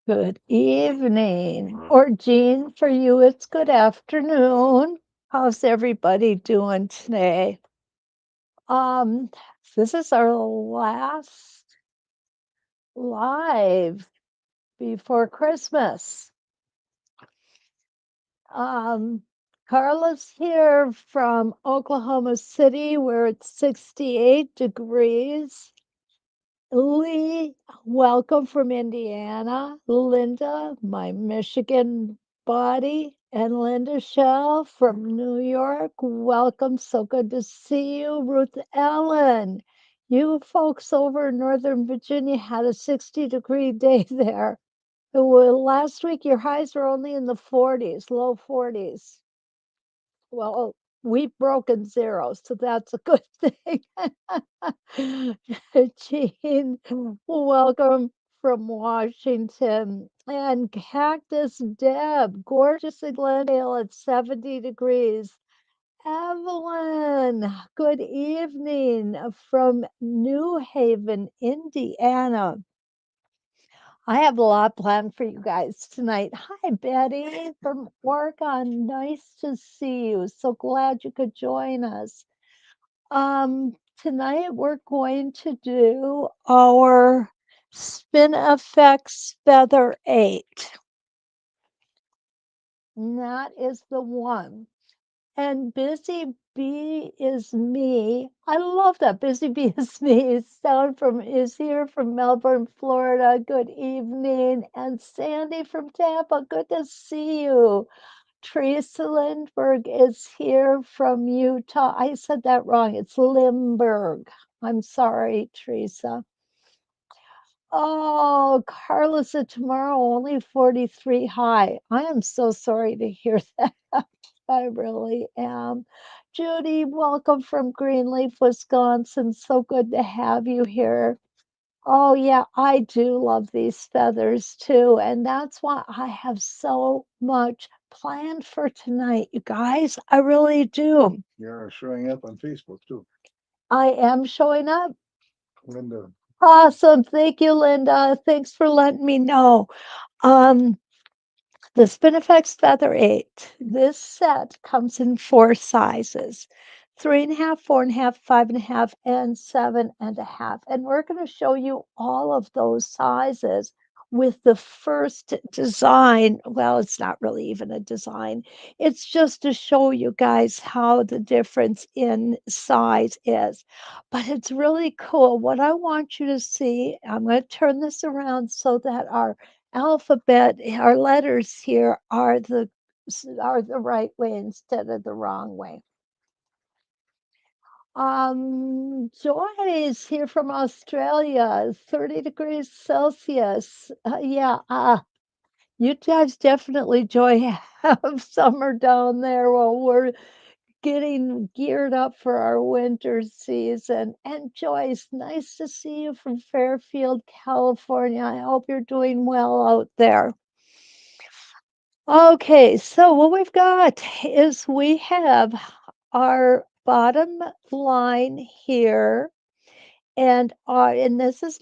Good evening. Or Jean, for you, it's good afternoon. How's everybody doing today? Um, this is our last live before Christmas. Um, Carla's here from Oklahoma City, where it's 68 degrees. Lee, welcome from Indiana. Linda, my Michigan body, and Linda Shell from New York. Welcome. So good to see you. Ruth Ellen, you folks over in Northern Virginia had a 60-degree day there. Well, last week your highs were only in the 40s, low 40s. Well, we've broken zero, so that's a good thing. Jean, welcome from Washington. And Cactus Deb, gorgeous in Glendale at 70 degrees. Evelyn, good evening from New Haven, Indiana. I have a lot planned for you guys tonight. Hi, Betty from Oregon. Nice to see you. So glad you could join us. Tonight we're going to do our Spin Effects Feather 8. And that is the one. And Busy Bee is me. I love that. Busy Bee is me. Sound from is here from Melbourne, Florida. Good evening. And Sandy from Tampa. Good to see you. Teresa Lindberg is here from Utah. I said that wrong. It's Limburg. I'm sorry, Teresa. Oh, Carla said tomorrow only 43 high. I am so sorry to hear that. I really am. Judy, welcome from Greenleaf, Wisconsin. So good to have you here. Oh, yeah, I do love these feathers too. And that's why I have so much planned for tonight, you guys. I really do. You're showing up on Facebook too, I am showing up. Linda. Awesome. Thank you, Linda. Thanks for letting me know. Um, The Spinifex Feather 8. This set comes in 4 sizes: 3.5, 4.5, 5.5, and 7.5. And we're going to show you all of those sizes with the first design. Well, it's not really even a design, it's just to show you guys how the difference in size is. But it's really cool. What I want you to see, I'm going to turn this around so that our alphabet, our letters here are the right way instead of the wrong way. Joy is here from Australia, 30 degrees Celsius. Yeah, you guys definitely, Joy, have summer down there while we're getting geared up for our winter season. And Joyce, nice to see you from Fairfield, California. I hope you're doing well out there. Okay, so what we've got is we have our bottom line here, and this is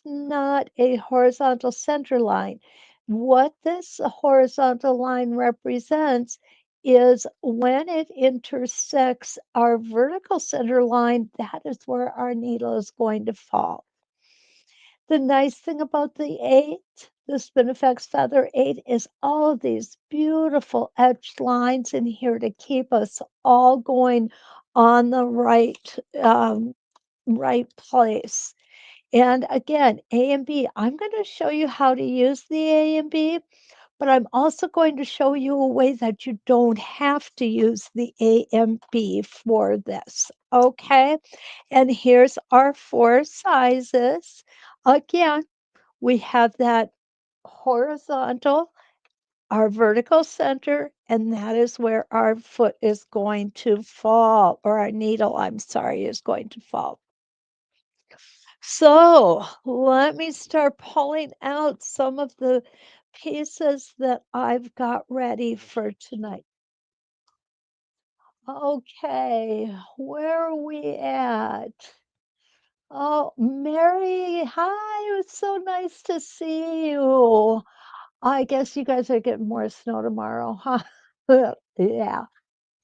not a horizontal center line. What this horizontal line represents is when it intersects our vertical center line, that is where our needle is going to fall. The nice thing about the 8, the Spinifex Feather 8, is all of these beautiful etched lines in here to keep us all going on the right place. And again, A and B, I'm going to show you how to use the A and B, but I'm also going to show you a way that you don't have to use the A and B for this. Okay, and here's our 4 sizes. Again, we have that horizontal, our vertical center, and that is where our foot is going to fall, or our needle, I'm sorry, is going to fall. So let me start pulling out some of the pieces that I've got ready for tonight. Okay, where are we at? Oh, Mary, hi. It's so nice to see you. I guess you guys are getting more snow tomorrow, huh? Yeah,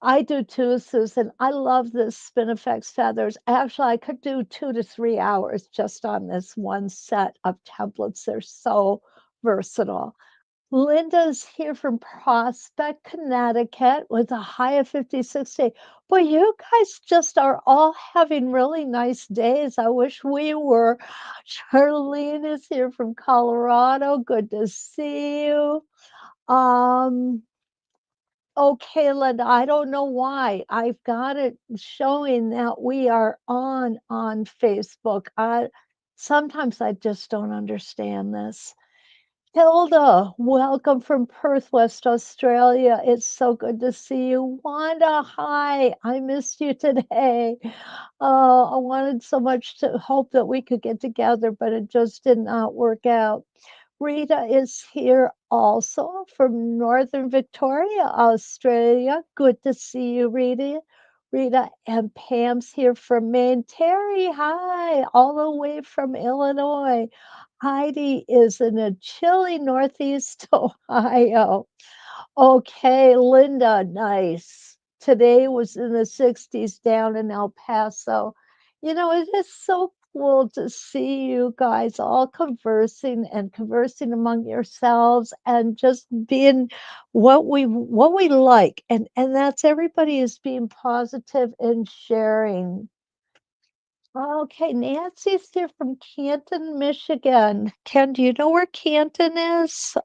I do too, Susan. I love this Spinifex feathers. Actually, I could do 2 to 3 hours just on this one set of templates. They're so versatile. Linda's here from Prospect, Connecticut with a high of 50, 60. Boy, you guys just are all having really nice days. I wish we were. Charlene is here from Colorado. Good to see you. Um, okay, Linda, I don't know why. I've got it showing that we are on Facebook. Sometimes I just don't understand this. Hilda, welcome from Perth, West Australia. It's so good to see you. Wanda, hi. I missed you today. I wanted so much to hope that we could get together, but it just did not work out. Rita is here also from Northern Victoria, Australia. Good to see you, Rita. Rita and Pam's here from Maine. Terry, hi, all the way from Illinois. Heidi is in a chilly Northeast Ohio. Okay, Linda, nice. Today was in the 60s down in El Paso. It is so cool to see you guys all conversing and conversing among yourselves and just being what we like. And that's everybody is being positive and sharing. Okay, Nancy's here from Canton, Michigan. Ken, do you know where Canton is?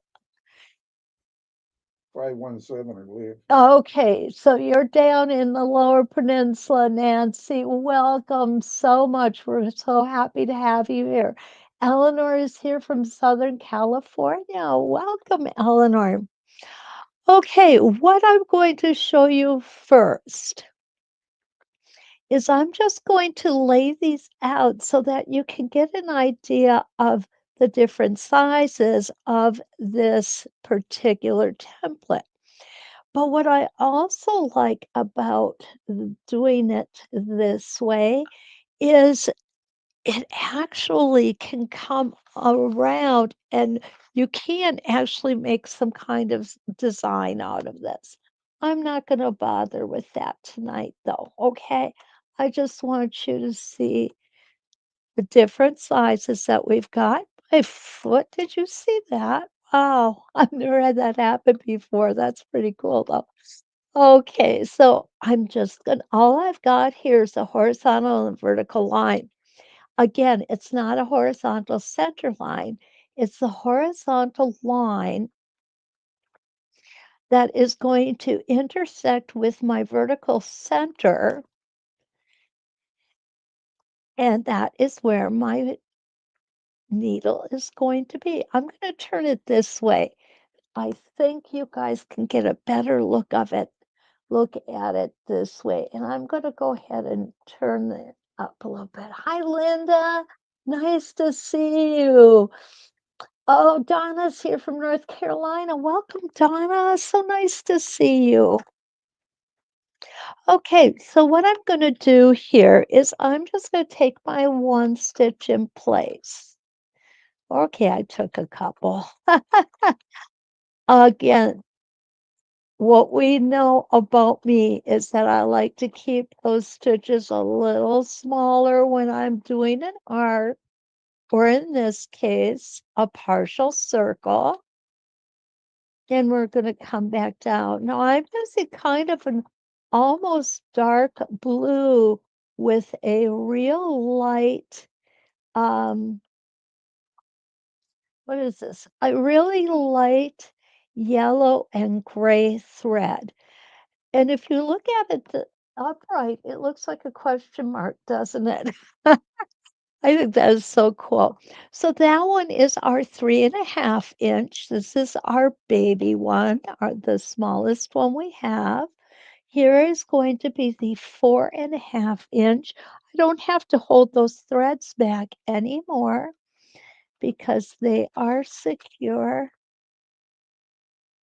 517, I believe. Okay, so you're down in the Lower Peninsula, Nancy. Welcome so much. We're so happy to have you here. Eleanor is here from Southern California. Welcome, Eleanor. Okay, what I'm going to show you first is I'm just going to lay these out so that you can get an idea of the different sizes of this particular template. But what I also like about doing it this way is it actually can come around and you can actually make some kind of design out of this. I'm not going to bother with that tonight, though. Okay. I just want you to see the different sizes that we've got. My foot, did you see that? Wow, I've never had that happen before. That's pretty cool, though. Okay, so I'm just gonna, all I've got here is a horizontal and vertical line. Again, it's not a horizontal center line. It's the horizontal line that is going to intersect with my vertical center. And that is where my needle is going to be. I'm going to turn it this way. I think you guys can get a better look of it. Look at it this way. And I'm going to go ahead and turn it up a little bit. Hi, Linda. Nice to see you. Oh, Donna's here from North Carolina. Welcome, Donna. So nice to see you. Okay, so what I'm going to do here is I'm just going to take my one stitch in place. Okay, I took a couple. Again, what we know about me is that I like to keep those stitches a little smaller when I'm doing an arc, or in this case, a partial circle. And we're going to come back down. Now I'm using kind of an almost dark blue with a real light, um, what is this? A really light yellow and gray thread. And if you look at it upright, it looks like a question mark, doesn't it? I think that is so cool. So that one is our 3.5 inch. This is our baby one, the smallest one we have. Here is going to be the 4.5 inch. I don't have to hold those threads back anymore because they are secure.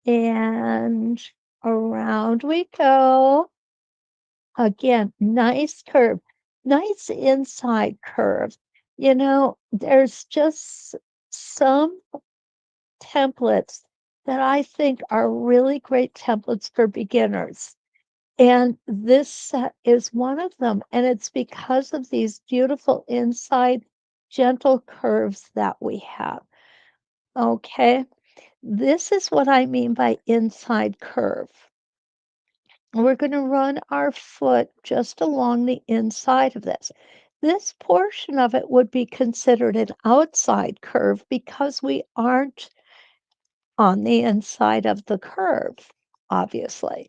And around we go. Again, nice curve, nice inside curve. There's just some templates that I think are really great templates for beginners. And this set is one of them. And it's because of these beautiful inside gentle curves that we have. Okay. This is what I mean by inside curve. We're going to run our foot just along the inside of this. This portion of it would be considered an outside curve because we aren't on the inside of the curve, obviously.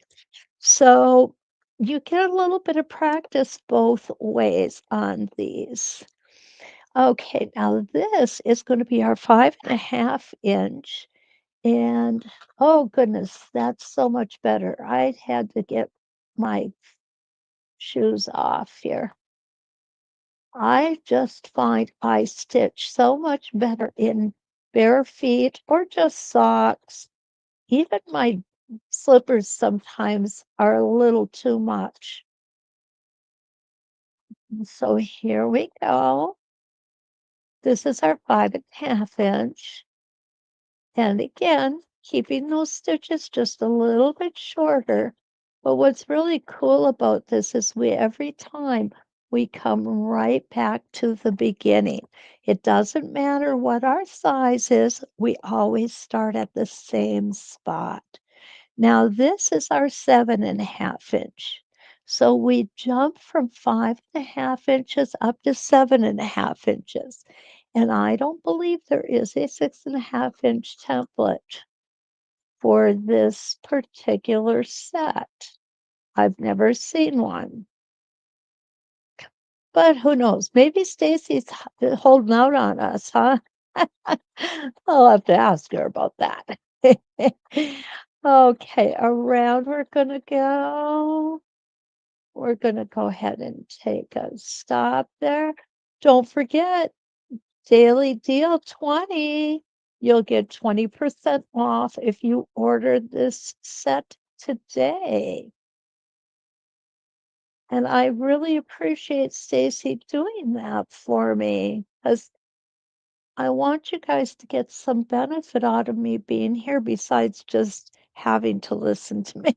So you get a little bit of practice both ways on these. Okay, now this is going to be our 5.5 inch. And oh goodness, that's so much better. I had to get my shoes off here. I just find I stitch so much better in bare feet or just socks. Even my slippers sometimes are a little too much. So here we go. This is our 5.5 inch. And again, keeping those stitches just a little bit shorter. But what's really cool about this is every time we come right back to the beginning. It doesn't matter what our size is, we always start at the same spot. Now this is our 7.5 inch. So we jump from 5.5 inches up to 7.5 inches. And I don't believe there is a 6.5 inch template for this particular set. I've never seen one. But who knows? Maybe Stacy's holding out on us, huh? I'll have to ask her about that. Okay, around we're gonna go. We're gonna go ahead and take a stop there. Don't forget, daily deal 20. You'll get 20% off if you order this set today. And I really appreciate Stacy doing that for me because I want you guys to get some benefit out of me being here besides just having to listen to me.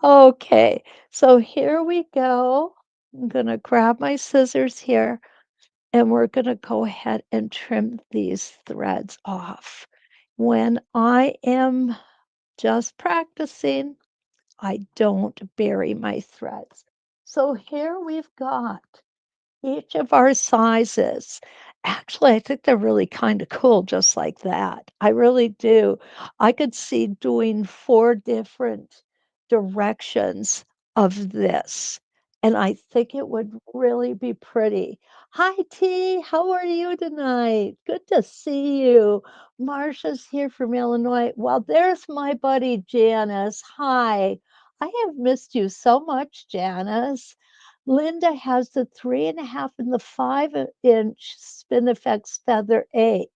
Okay, so here we go. I'm gonna grab my scissors here and we're gonna go ahead and trim these threads off. When I am just practicing, I don't bury my threads. So here we've got each of our sizes. Actually, I think they're really kind of cool just like that. I really do. I could see doing 4 different directions of this, and I think it would really be pretty. Hi, T. How are you tonight? Good to see you. Marcia's here from Illinois. Well, there's my buddy Janice. Hi. I have missed you so much, Janice. Linda has the 3.5 and the 5 inch Spinifex Feather 8.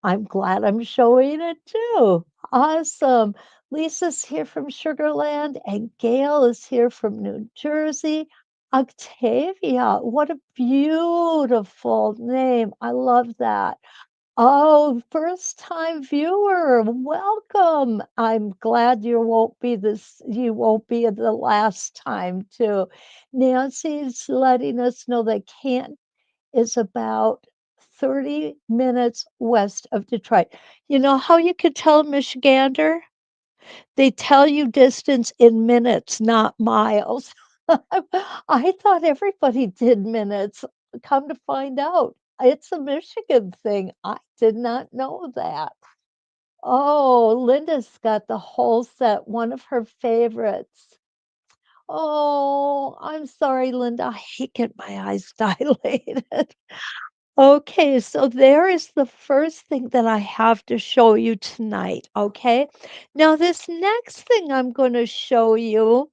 I'm glad I'm showing it too. Awesome. Lisa's here from Sugarland and Gail is here from New Jersey. Octavia, what a beautiful name. I love that. Oh, first time viewer, welcome. I'm glad you won't be the last time too. Nancy's letting us know that Canton is about 30 minutes west of Detroit. You know how you could tell a Michigander? They tell you distance in minutes, not miles. I thought everybody did minutes. Come to find out, it's a Michigan thing. I did not know that. Oh, Linda's got the whole set, one of her favorites. Oh, I'm sorry, Linda. I hate getting my eyes dilated. Okay, so there is the first thing that I have to show you tonight, okay? Now, this next thing I'm going to show you,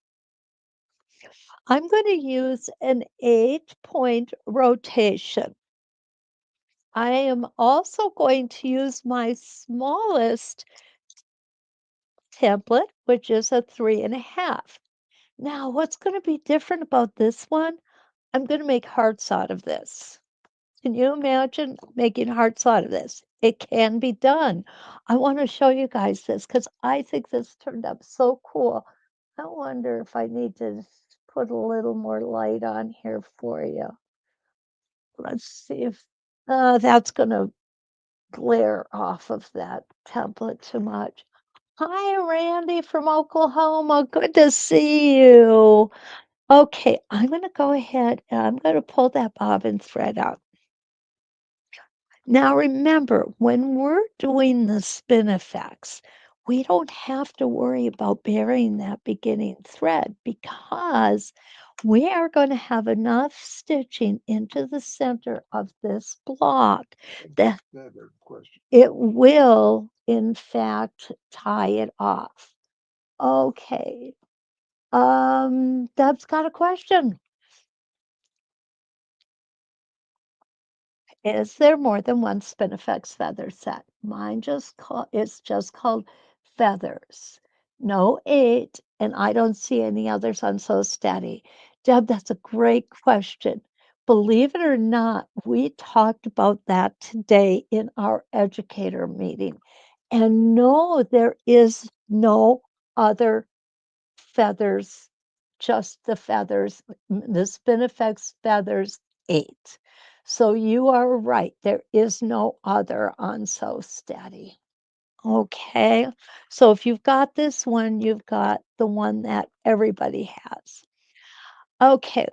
I'm going to use an 8-point rotation. I am also going to use my smallest template, which is a 3.5. Now, what's going to be different about this one? I'm going to make hearts out of this. Can you imagine making hearts out of this? It can be done. I want to show you guys this because I think this turned out so cool. I wonder if I need to put a little more light on here for you. Let's see if that's going to glare off of that tablet too much. Hi, Randy from Oklahoma. Good to see you. Okay, I'm going to go ahead and I'm going to pull that bobbin thread out. Now remember, when we're doing the spin effects, we don't have to worry about burying that beginning thread because we are going to have enough stitching into the center of this block that Another question. it will, in fact, tie it off. Okay. Deb's got a question. Is there more than one Spinifex feather set? Mine is just called feathers. No eight, and I don't see any others on So Steady. Deb, that's a great question. Believe it or not, we talked about that today in our educator meeting. And no, there is no other feathers, just the feathers, the Spinifex feathers 8. So you are right. There is no other on So Steady. Okay. So if you've got this one, you've got the one that everybody has. Okay.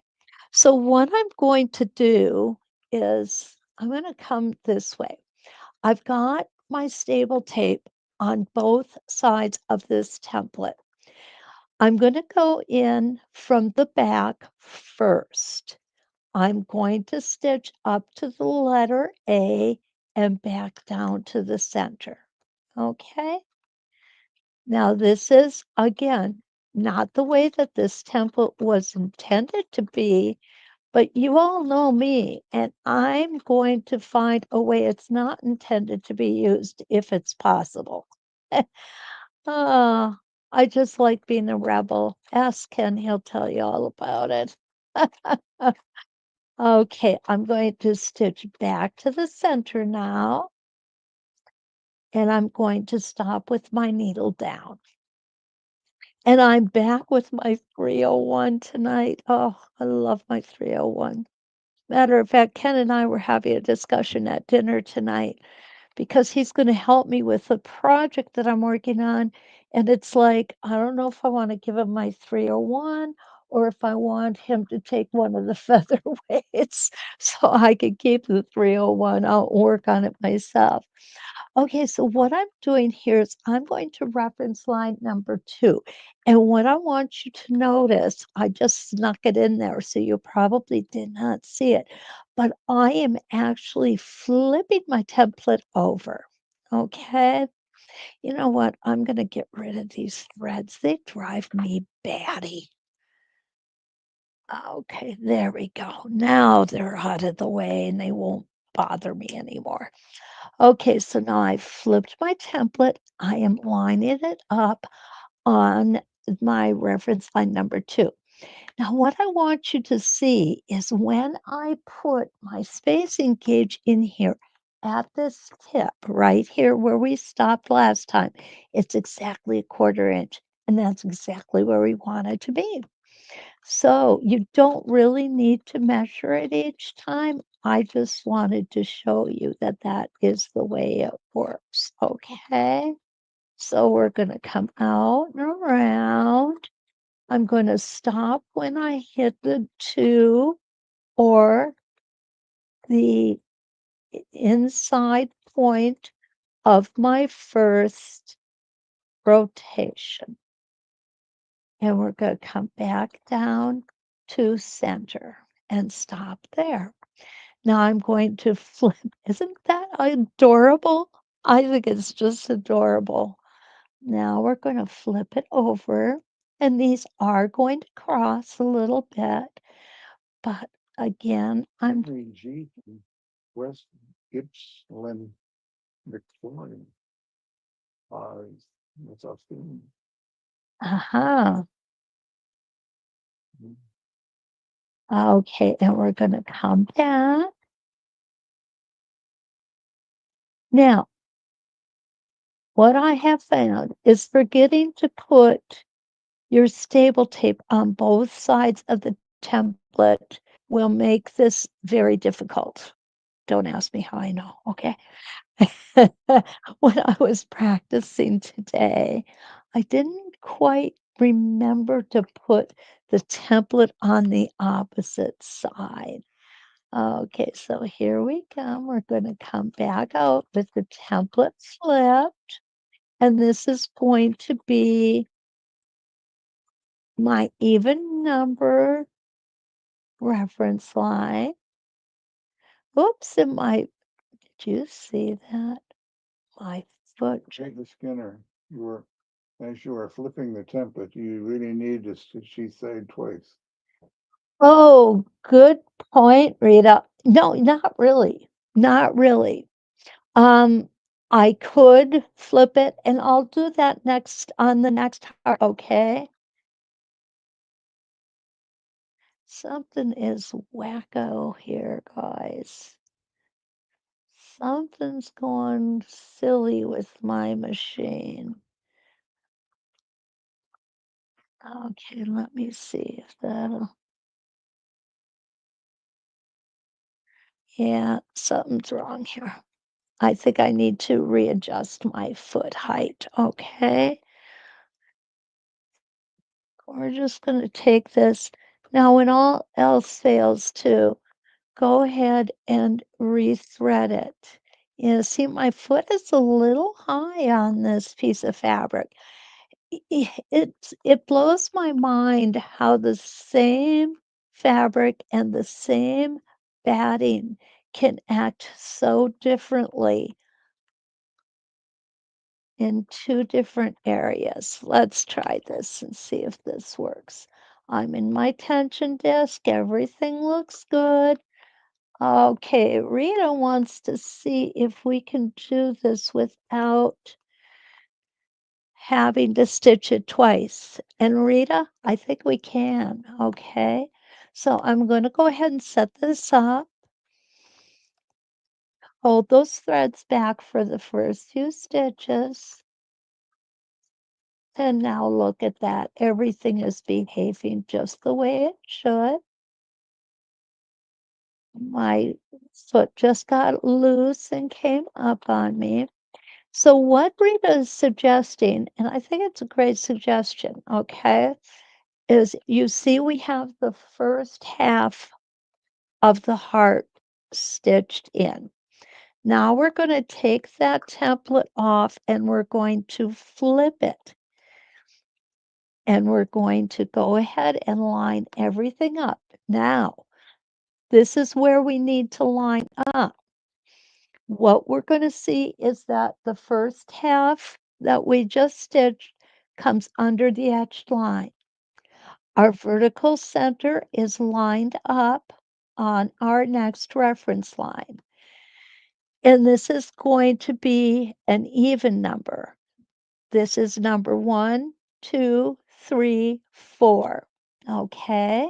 So what I'm going to do is I'm going to come this way. I've got my stable tape on both sides of this template. I'm going to go in from the back first. I'm going to stitch up to the letter A and back down to the center. Okay. Now this is, again, not the way that this template was intended to be, but you all know me, and I'm going to find a way it's not intended to be used if it's possible. Ah, I just like being a rebel. Ask Ken, he'll tell you all about it. Okay, I'm going to stitch back to the center now, and I'm going to stop with my needle down. And I'm back with my 301 tonight. Oh, I love my 301. Matter of fact, Ken and I were having a discussion at dinner tonight because he's going to help me with a project that I'm working on. And it's like, I don't know if I want to give him my 301 or if I want him to take one of the featherweights so I can keep the 301. I'll work on it myself. Okay, so what I'm doing here is I'm going to reference line number 2. And what I want you to notice, I just snuck it in there, so you probably did not see it, but I am actually flipping my template over. Okay, you know what? I'm going to get rid of these threads. They drive me batty. Okay, there we go. Now they're out of the way and they won't bother me anymore. Okay, so now I've flipped my template. I am lining it up on my reference line number 2. Now, what I want you to see is when I put my spacing gauge in here at this tip right here where we stopped last time, it's exactly a 1/4 inch, and that's exactly where we want it to be. So you don't really need to measure it each time. I just wanted to show you that that is the way it works. Okay. So we're going to come out and around. I'm going to stop when I hit the 2 or the inside point of my first rotation. And we're going to come back down to center and stop there. Now I'm going to flip. Isn't that adorable? I think it's just adorable. Now we're going to flip it over, and these are going to cross a little bit, but again, I'm Henry G. West Gippsland, Victoria. That's outstanding. uh-huh. Okay, and we're going to come back. Now, what I have found is forgetting to put your staple tape on both sides of the template will make this very difficult. Don't ask me how I know, okay? When I was practicing today, I didn't quite remember to put the template on the opposite side. Okay, so here we go. We're going to come back out with the template flipped, and this is going to be my even number reference line. Oops, it might, did you see that? My foot. Take the Skinner. As you were flipping the template, you really need to she said twice. Oh, good point, Rita. No, not really. Not really. Um, I could flip it, and I'll do that next on the next heart, okay? Something is wacko here, guys. Something's going silly with my machine. Okay, let me see if that'll. Yeah, something's wrong here. I think I need to readjust my foot height. Okay. We're just going to take this. Now, when all else fails to, go ahead and rethread it. You see, my foot is a little high on this piece of fabric. It blows my mind how the same fabric and the same batting can act so differently in two different areas. Let's try this and see if this works. I'm in my tension disc. Everything looks good. Okay, Rita wants to see if we can do this without having to stitch it twice. And Rita, I think we can. Okay, so I'm going to go ahead and set this up. Hold those threads back for the first few stitches. And now look at that. Everything is behaving just the way it should. My foot just got loose and came up on me. So what Rita is suggesting, and I think it's a great suggestion, okay, is you see we have the first half of the heart stitched in. Now we're going to take that template off and we're going to flip it. And we're going to go ahead and line everything up. Now, this is where we need to line up. What we're going to see is that the first half that we just stitched comes under the etched line. Our vertical center is lined up on our next reference line. And this is going to be an even number. This is number 1, 2, 3, 4. Okay.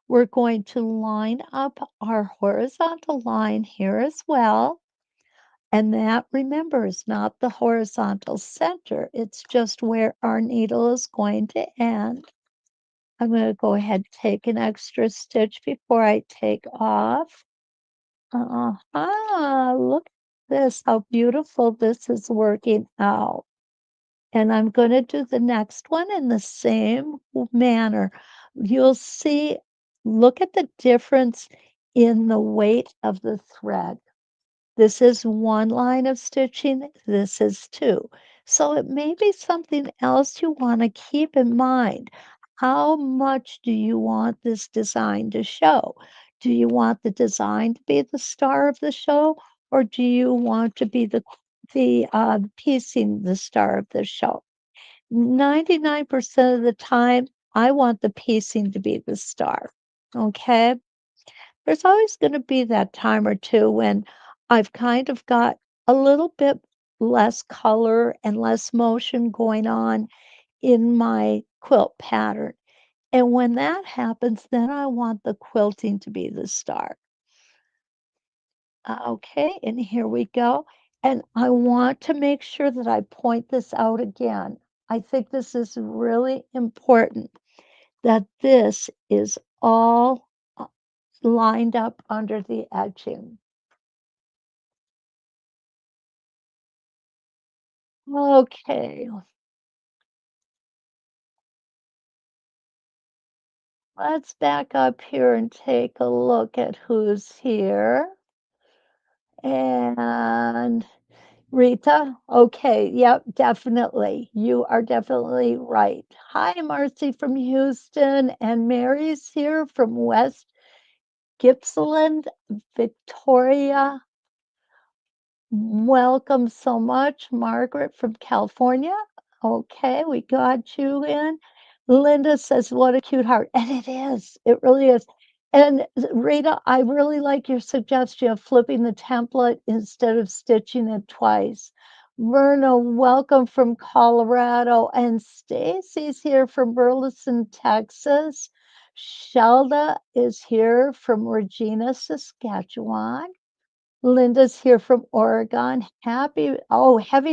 We're going to line up our horizontal line here as well. And that, remember, is not the horizontal center. It's just where our needle is going to end. I'm going to go ahead and take an extra stitch before I take off. Look at this, how beautiful this is working out. And I'm going to do the next one in the same manner. You'll see, look at the difference in the weight of the thread. This is one line of stitching, this is two. So it may be something else you want to keep in mind. How much do you want this design to show? Do you want the design to be the star of the show, or do you want to be the piecing the star of the show? 99% of the time, I want the piecing to be the star. Okay? There's always going to be that time or two when I've kind of got a little bit less color and less motion going on in my quilt pattern. And when that happens, then I want the quilting to be the star. Okay, and here we go. And I want to make sure that I point this out again. I think this is really important that this is all lined up under the edging. Okay, let's back up here and take a look at who's here. And Rita, okay, yep, definitely. You are definitely right. Hi, Marcy from Houston, and Mary's here from West Gippsland, Victoria. Welcome so much, Margaret from California. Okay, we got you in. Linda says, what a cute heart. And it is, it really is. And Rita, I really like your suggestion of flipping the template instead of stitching it twice. Verna, welcome from Colorado. And Stacy's here from Burleson, Texas. Shelda is here from Regina, Saskatchewan. Linda's here from Oregon. Heavy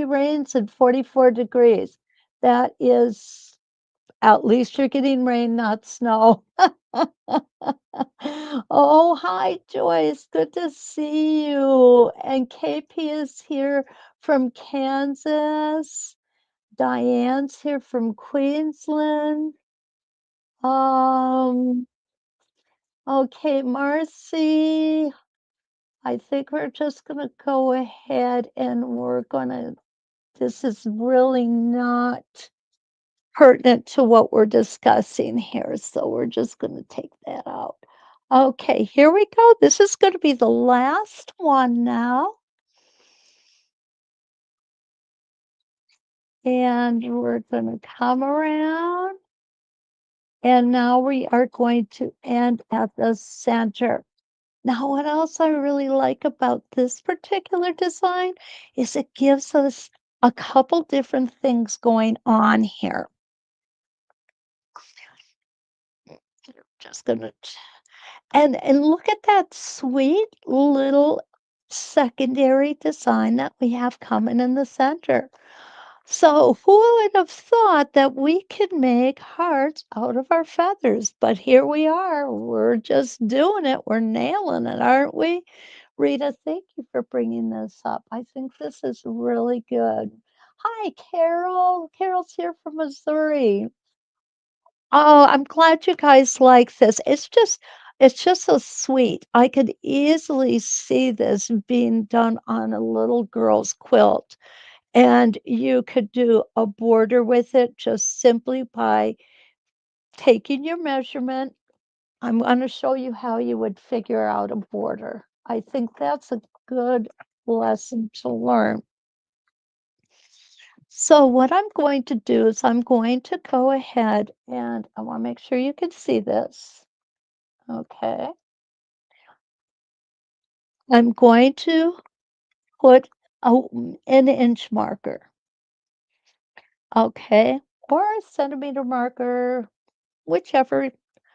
rains and 44 degrees. That is, at least you're getting rain, not snow. Oh, hi, Joyce. Good to see you. And KP is here from Kansas. Diane's here from Queensland. Um, okay, Marcy. I think we're just gonna go ahead and this is really not pertinent to what we're discussing here, so we're just gonna take that out. Okay, here we go. This is gonna be the last one now. And we're gonna come around, and now we are going to end at the center. Now, what else I really like about this particular design is it gives us a couple different things going on here. Just gonna and look at that sweet little secondary design that we have coming in the center. So who would have thought that we could make hearts out of our feathers? But here we are. We're just doing it. We're nailing it, aren't we? Rita, thank you for bringing this up. I think this is really good. Hi, Carol. Carol's here from Missouri. Oh, I'm glad you guys like this. It's just so sweet. I could easily see this being done on a little girl's quilt. And you could do a border with it just simply by taking your measurement. I'm going to show you how you would figure out a border. I think that's a good lesson to learn. So what I'm going to do is I'm going to go ahead and I want to make sure you can see this. Okay. I'm going to put an inch marker. Okay. Or a centimeter marker, whichever,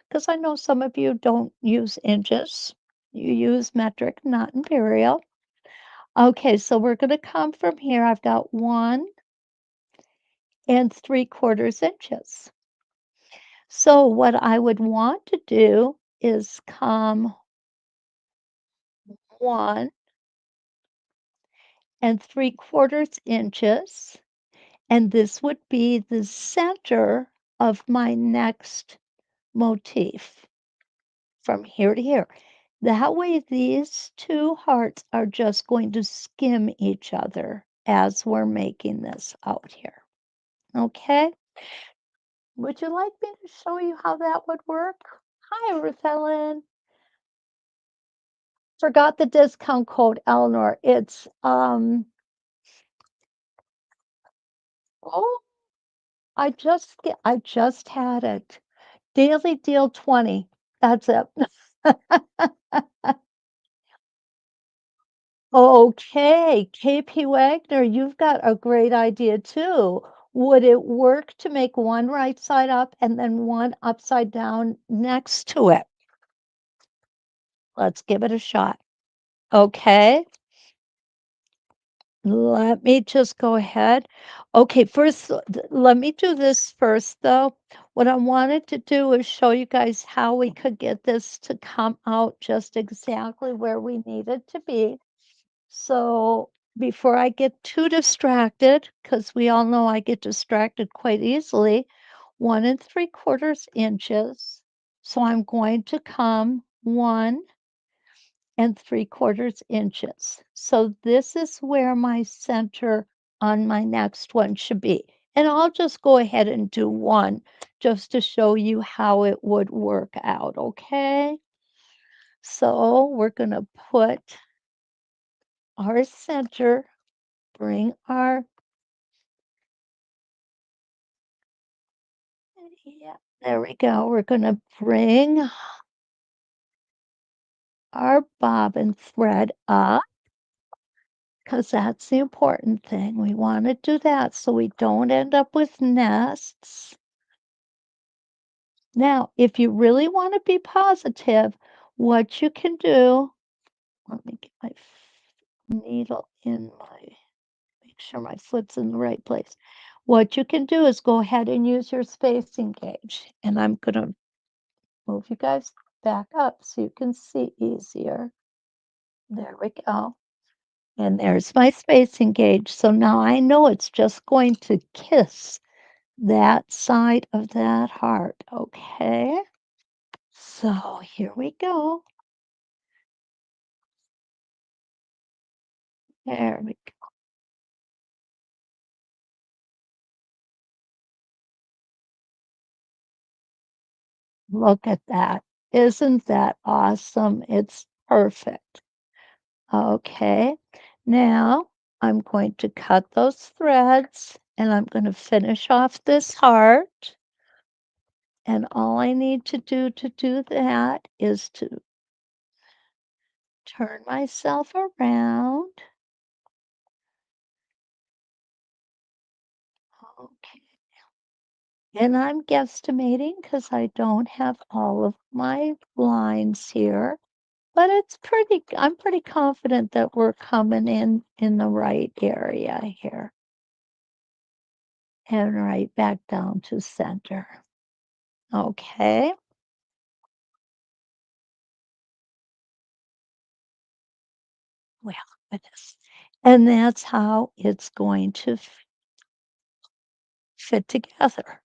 because I know some of you don't use inches. You use metric, not imperial. Okay, so we're going to come from here. I've got 1 3/4 inches. So what I would want to do is come 1 3/4 inches, and this would be the center of my next motif from here to here. That way, these two hearts are just going to skim each other as we're making this out here. Okay? Would you like me to show you how that would work? Hi, Ruth Ellen. Forgot the discount code, Eleanor. It's oh, I just had it. Daily deal 20. That's it. Okay, KP Wagner, you've got a great idea too. Would it work to make one right side up and then one upside down next to it? Let's give it a shot. Okay. Let me just go ahead. Okay, first, let me do this first, though. What I wanted to do is show you guys how we could get this to come out just exactly where we need it to be. So before I get too distracted, because we all know I get distracted quite easily, 1 3/4 inches. So I'm going to come 1 3/4 inches. So this is where my center on my next one should be. And I'll just go ahead and do one just to show you how it would work out, okay? So we're going to put our center, bring our, yeah, there we go. We're going to bring our bobbin thread up because that's the important thing. We want to do that so we don't end up with nests. Now, if you really want to be positive, what you can do, let me get my needle in my, make sure my foot's in the right place. What you can do is go ahead and use your spacing gauge. And I'm going to move you guys back up so you can see easier. There we go. And there's my spacing gauge. So now I know it's just going to kiss that side of that heart. Okay. So here we go. There we go. Look at that. Isn't that awesome? It's perfect. Okay. Now I'm going to cut those threads and I'm going to finish off this heart. And all I need to do that is to turn myself around. Okay. And I'm guesstimating because I don't have all of my lines here, but I'm pretty confident that we're coming in the right area here. And right back down to center. Okay. Well, goodness. And that's how it's going to fit together.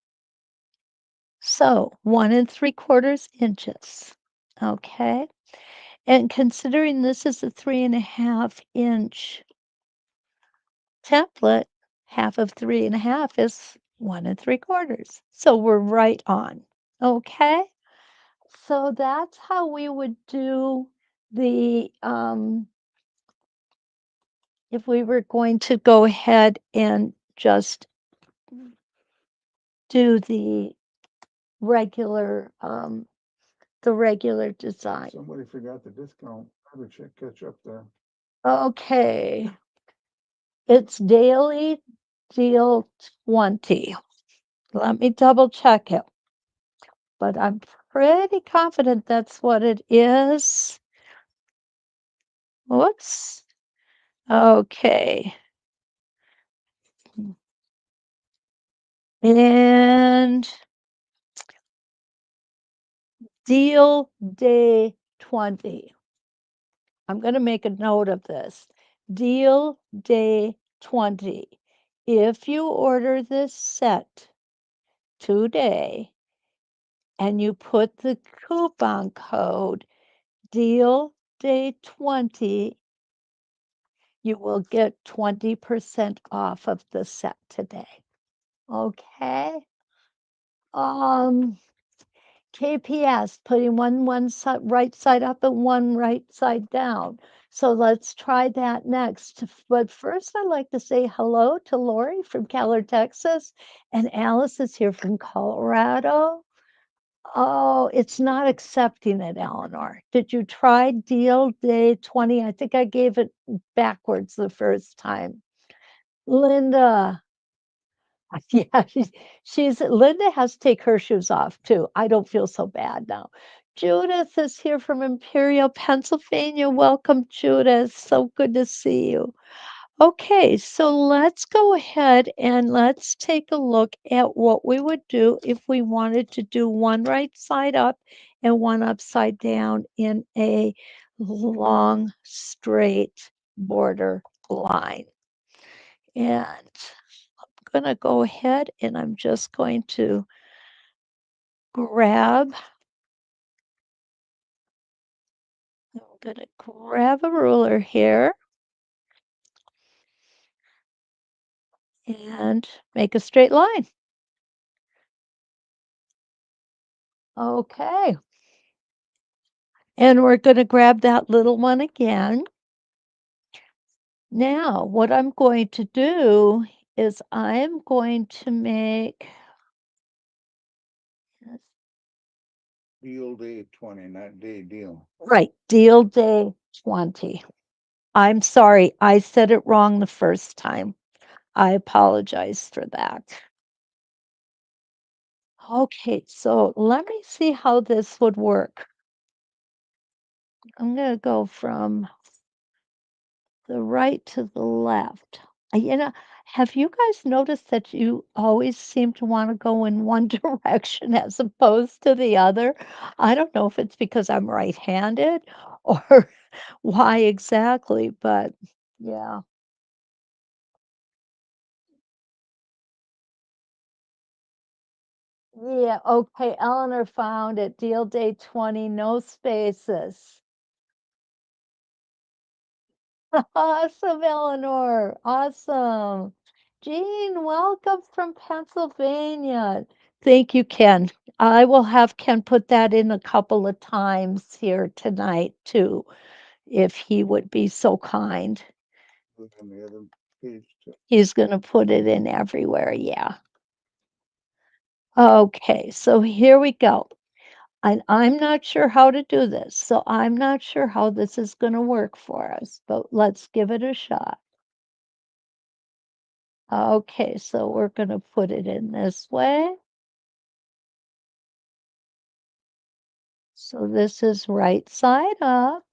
So 1 3/4 inches. Okay. And considering this is a 3.5 inch template, half of 3.5 is 1 3/4. So we're right on. Okay. So that's how we would do the, if we were going to go ahead and just do regular, the regular design. Somebody forgot the discount. Probably should catch up there. Okay. It's daily deal 20. Let me double check it. But I'm pretty confident that's what it is. Whoops. Okay. And deal day 20. I'm going to make a note of this. Deal day 20. If you order this set today and you put the coupon code deal day 20, you will get 20% off of the set today. Okay. Um, KPS, putting one side, right side up and one right side down. So let's try that next. But first, I'd like to say hello to Lori from Keller, Texas, and Alice is here from Colorado. Oh, it's not accepting it, Eleanor. Did you try deal day 20? I think I gave it backwards the first time. Linda, Yeah, she's Linda has to take her shoes off too. I don't feel so bad now. Judith is here from Imperial, Pennsylvania. Welcome, Judith. So good to see you. Okay, so let's go ahead and let's take a look at what we would do if we wanted to do one right side up and one upside down in a long, straight border line. And I'm going to go ahead and I'm just going to grab, I'm going to grab a ruler here and make a straight line. Okay. And we're going to grab that little one again. Now, what I'm going to do is I'm going to make Deal day 20, not day deal. right, deal day 20. I'm sorry, I said it wrong the first time. I apologize for that. Okay, so let me see how this would work. I'm going to go from the right to the left. You know, have you guys noticed that you always seem to want to go in one direction as opposed to the other? I don't know if it's because I'm right-handed or why exactly, but yeah. Yeah, okay, Eleanor found it. Deal day 20, no spaces. Awesome, Eleanor. Awesome. Jean, welcome from Pennsylvania. Thank you, Ken. I will have Ken put that in a couple of times here tonight, too, if he would be so kind. Look on the other page too. He's going to put it in everywhere. Yeah. Okay, so here we go. And I'm not sure how to do this, so I'm not sure how this is going to work for us, but let's give it a shot. Okay, so we're going to put it in this way. So this is right side up.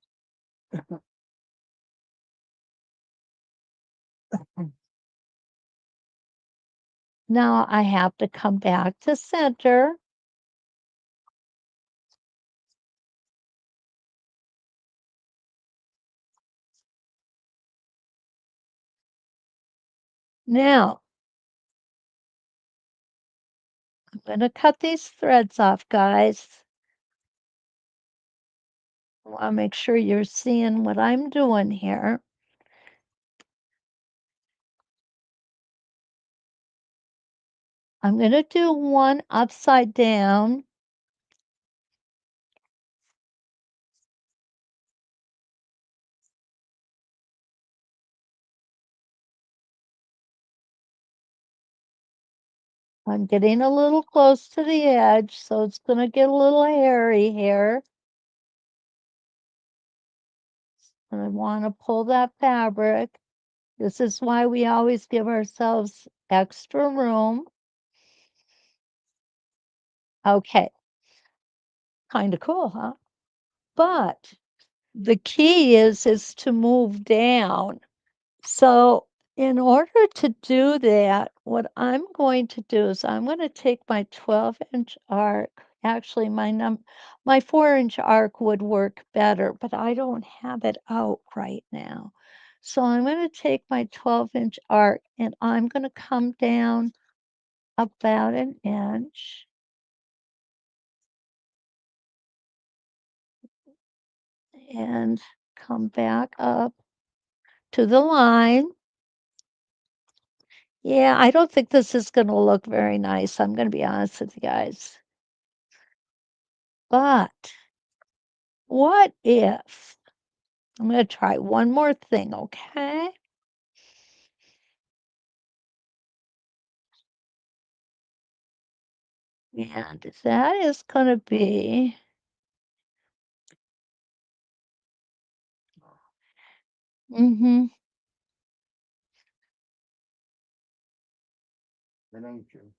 Now I have to come back to center. Now I'm going to cut these threads off, guys. I want to make sure you're seeing what I'm doing here. I'm going to do one upside down. I'm getting a little close to the edge, so it's going to get a little hairy here. And I want to pull that fabric. This is why we always give ourselves extra room. Okay. Kind of cool, huh? But the key is to move down. So in order to do that, what I'm going to do is I'm going to take my 12-inch arc. Actually, my 4-inch arc would work better, but I don't have it out right now. So I'm going to take my 12-inch arc and I'm going to come down about an inch. And come back up to the line. Yeah, I don't think this is going to look very nice. I'm going to be honest with you guys. But what if I'm going to try one more thing, okay? And that is going to be mm-hmm. aren't you?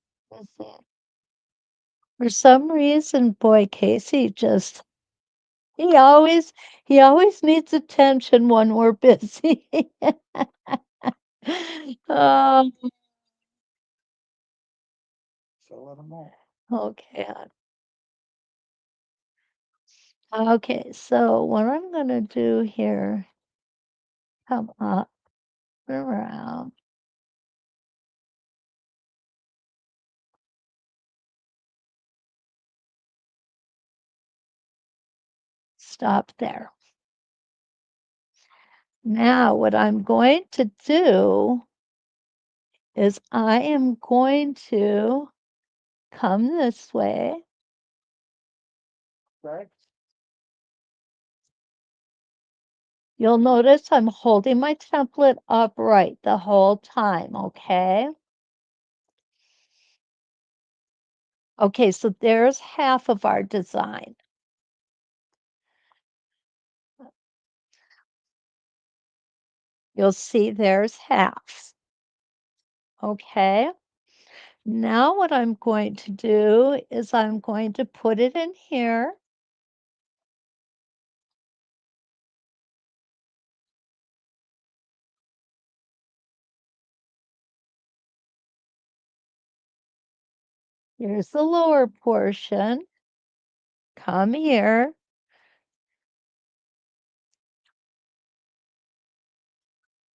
For some reason, boy, Casey just he always he always needs attention when we're busy. Um, So let them all. okay. Okay, so what I'm gonna do here, come up around, stop there. Now, what I'm going to do is I am going to come this way. Right? You'll notice I'm holding my template upright the whole time, okay? Okay, so there's half of our design. You'll see there's half. Okay. Now what I'm going to do is I'm going to put it in here. Here's the lower portion. Come here.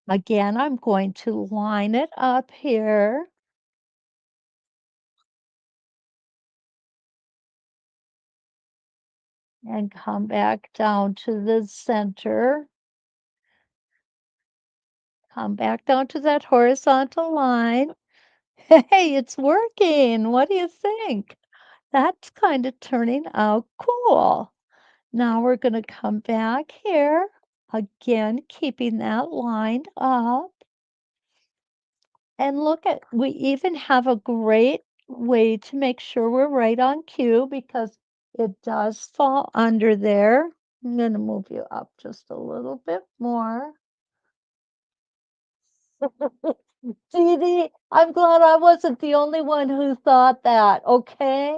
Again, I'm going to line it up here. And come back down to the center. Come back down to that horizontal line. Hey, it's working. What do you think? That's kind of turning out cool. Now we're going to come back here, again, keeping that lined up. And look at, we even have a great way to make sure we're right on cue because it does fall under there. I'm going to move you up just a little bit more. Dee Dee, I'm glad I wasn't the only one who thought that, okay?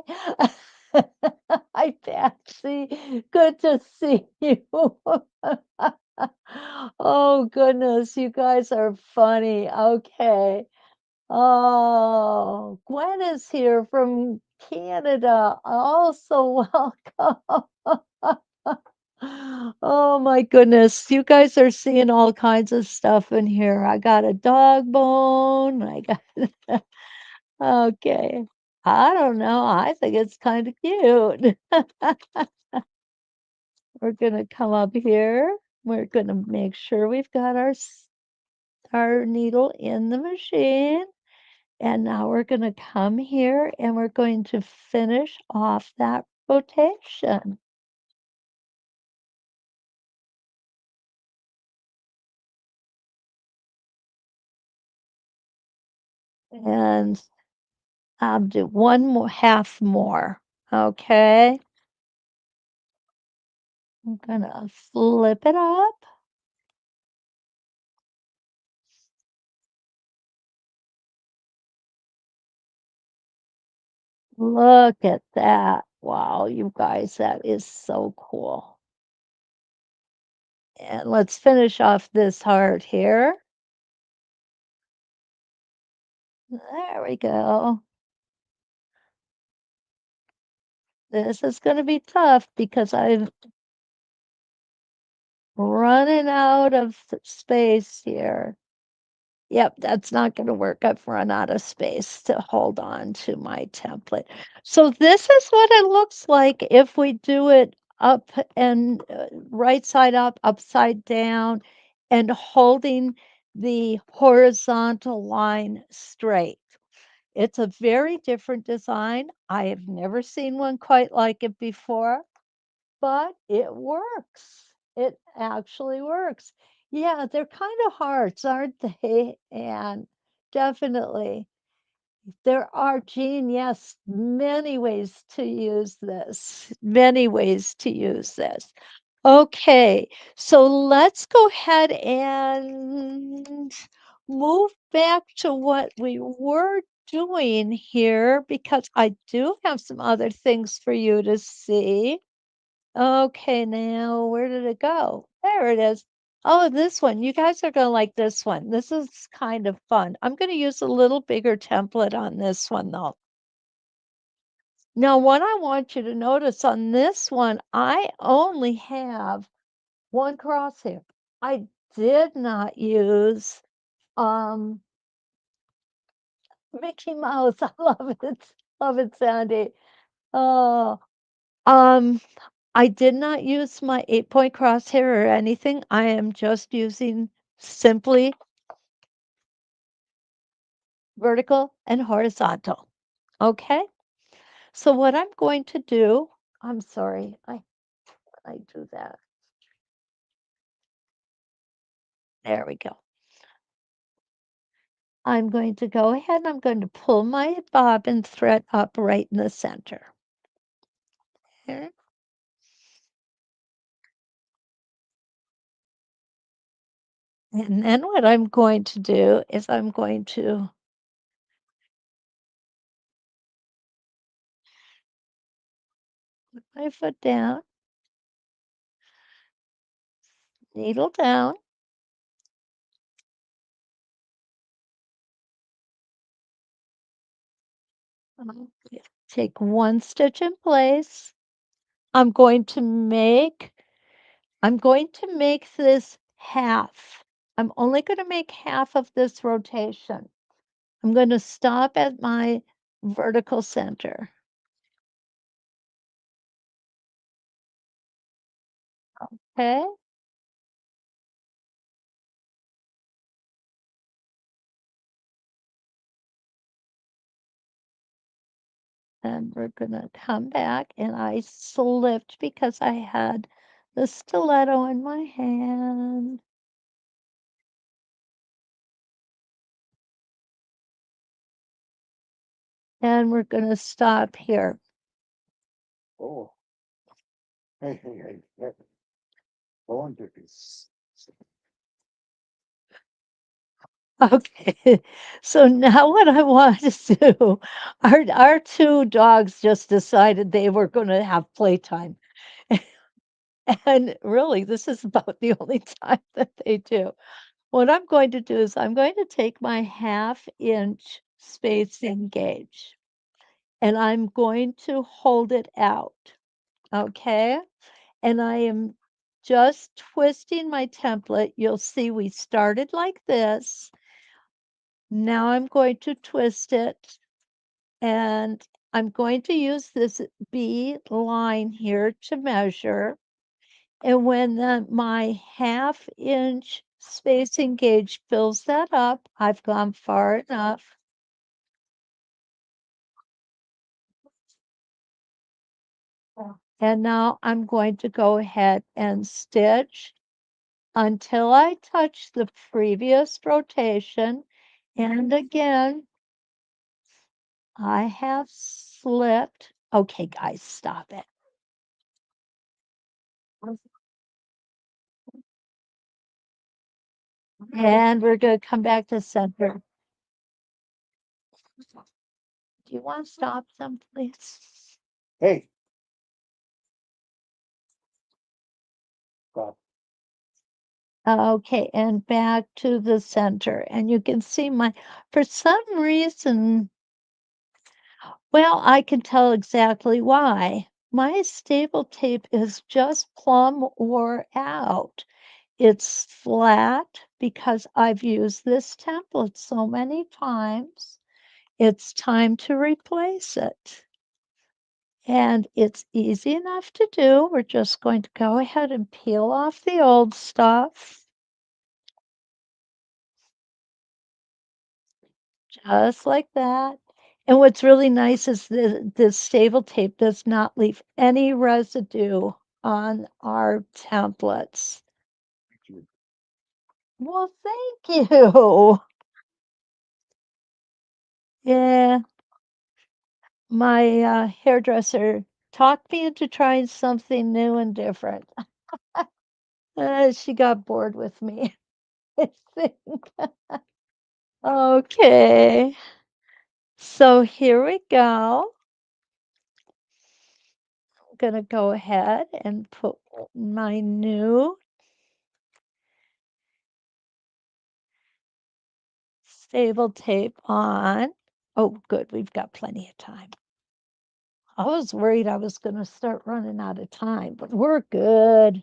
Hi, Patsy. Good to see you. Oh, goodness, you guys are funny. Okay. Oh, Gwen is here from Canada. Also, welcome. Oh my goodness, you guys are seeing all kinds of stuff in here. I got a dog bone. I got okay. I don't know. I think it's kind of cute. We're gonna come up here. We're gonna make sure we've got our needle in the machine. And now we're gonna come here and we're going to finish off that rotation. And I'll do one more, half more. Okay. I'm gonna flip it up. Look at that. Wow, you guys, that is so cool. And let's finish off this heart here. There we go. This is going to be tough because I'm running out of space here. Yep, that's not going to work. I've run out of space to hold on to my template. So this is what it looks like if we do it up and right side up, upside down, and holding the horizontal line straight. It's a very different design. I have never seen one quite like it before, but it works. It actually works. Yeah, they're kind of hearts, aren't they? And definitely, there are, Jean, yes, many ways to use this. Many ways to use this. Okay, so let's go ahead and move back to what we were doing here because I do have some other things for you to see. Okay, now where did it go? There it is. Oh, this one. You guys are gonna like this one. This is kind of fun. I'm gonna use a little bigger template on this one though. Now, what I want you to notice on this one, I only have one crosshair. I did not use um Mickey Mouse. I love it. Love it, Sandy. Oh, um, I did not use my 8-point crosshair or anything. I am just using simply vertical and horizontal. Okay? So what I'm going to do, I'm sorry, I do that. There we go. I'm going to go ahead and I'm going to pull my bobbin thread up right in the center. Here. And then what I'm going to do is I'm going to put my foot down, needle down. Take one stitch in place. I'm going to make I'm going to make this half. I'm only going to make half of this rotation. I'm going to stop at my vertical center. Okay. And we're going to come back and I slipped because I had the stiletto in my hand. And we're going to stop here. Oh, hey, bone dippies. Okay, so now what I want to do, our two dogs just decided they were gonna have playtime. And really, this is about the only time that they do. What I'm going to do is I'm going to take my 1/2 inch spacing gauge and I'm going to hold it out, okay? And I am just twisting my template. You'll see we started like this. Now I'm going to twist it and I'm going to use this B line here to measure. And when my 1/2 inch spacing gauge fills that up, I've gone far enough. And now I'm going to go ahead and stitch until I touch the previous rotation. And again, I have slipped. Okay, guys, stop it. And we're going to come back to center. Do you want to stop them, please? Hey, stop. Okay, and back to the center. And you can see for some reason, well, I can tell exactly why. My staple tape is just plumb wore out. It's flat because I've used this template so many times. It's time to replace it. And it's easy enough to do. We're just going to go ahead and peel off the old stuff. Just like that. And what's really nice is this stable tape does not leave any residue on our templates. Well, thank you. Yeah, my hairdresser talked me into trying something new and different. She got bored with me, I think. Okay. So here we go. I'm gonna go ahead and put my new stable tape on. Oh, good, we've got plenty of time. I was worried I was gonna start running out of time, but we're good.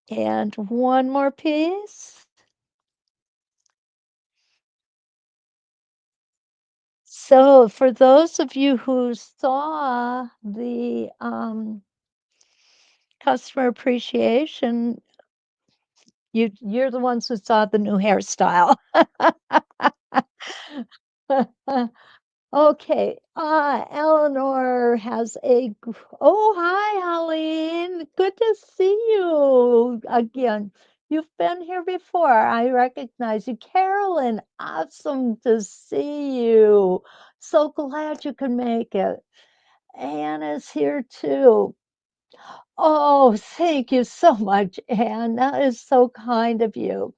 And one more piece. So for those of you who saw the customer appreciation, you're the ones who saw the new hairstyle. Okay, Eleanor has oh, hi, Helene. Good to see you again. You've been here before. I recognize you. Carolyn, awesome to see you. So glad you can make it. Anna's here too. Oh, thank you so much, Anne. That is so kind of you.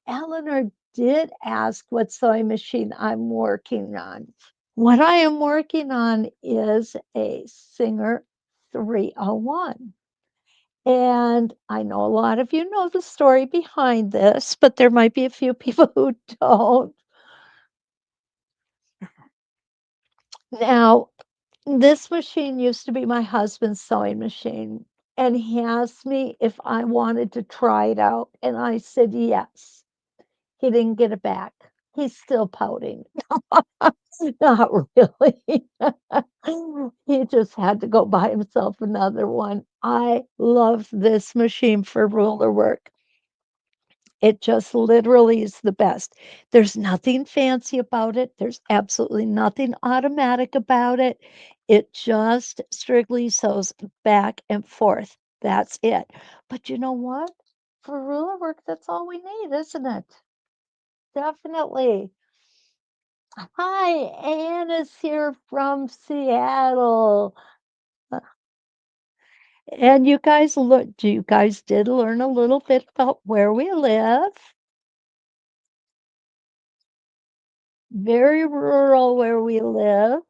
Eleanor did ask what sewing machine I'm working on. What I am working on is a Singer 301. And I know a lot of you know the story behind this, but there might be a few people who don't. Now, this machine used to be my husband's sewing machine, and he asked me if I wanted to try it out, and I said yes. He didn't get it back. He's still pouting. Not really. He just had to go buy himself another one. I love this machine for ruler work. It just literally is the best. There's nothing fancy about it. There's absolutely nothing automatic about it. It just strictly sews back and forth. That's it. But you know what? For ruler work, that's all we need, isn't it? Definitely. Hi, Anna's here from Seattle. Uh, And you guys look, you guys did learn a little bit about where we live. Very rural where we live.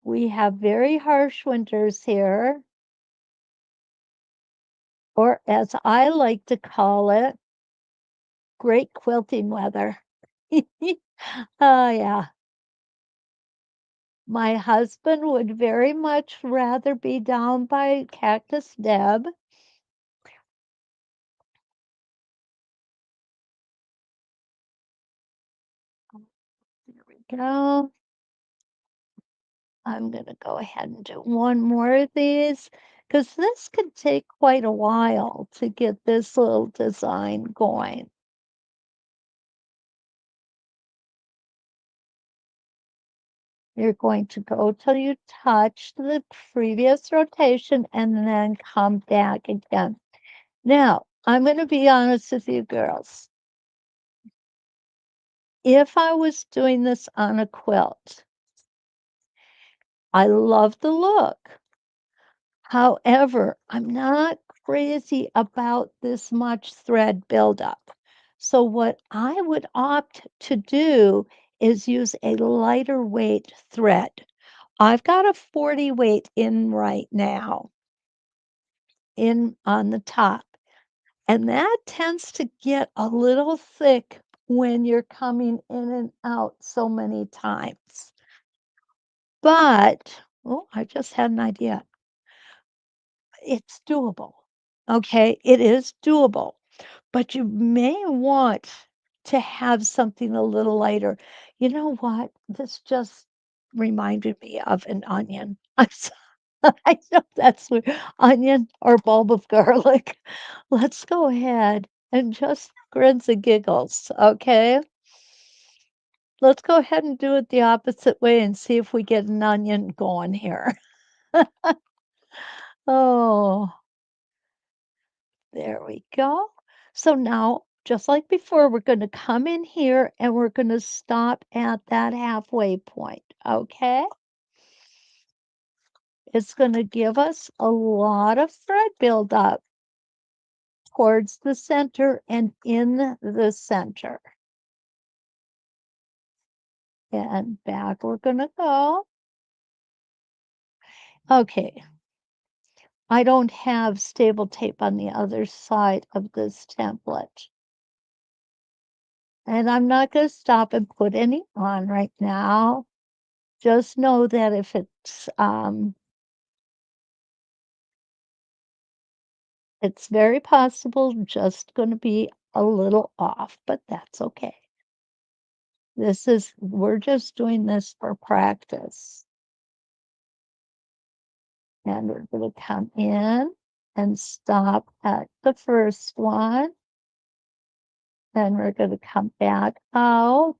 We have very harsh winters here, or as I like to call it, great quilting weather. Oh, yeah. My husband would very much rather be down by Cactus Deb. There we go. I'm gonna go ahead and do one more of these because this could take quite a while to get this little design going. You're going to go till you touch the previous rotation and then come back again. Now, I'm going to be honest with you girls. If I was doing this on a quilt, I love the look. However, I'm not crazy about this much thread buildup. So what I would opt to do is use a lighter weight thread. I've got a 40 weight in right now in on the top, and that tends to get a little thick when you're coming in and out so many times. But, oh, I just had an idea. It's doable. Okay, it is doable, but you may want to have something a little lighter. You know what? This just reminded me of an onion. I know that's weird. Onion or bulb of garlic. Let's go ahead and just grins and giggles, okay? Let's go ahead and do it the opposite way and see if we get an onion going here. Oh. There we go. So now, just like before, we're going to come in here and we're going to stop at that halfway point, okay? It's going to give us a lot of thread buildup. towards the center and in the center. And back we're gonna go. Okay, I don't have stable tape on the other side of this template. And I'm not gonna stop and put any on right now. Just know that if it's very possible just gonna be a little off, but that's okay. We're just doing this for practice. And we're gonna come in and stop at the first one. Then we're gonna come back out.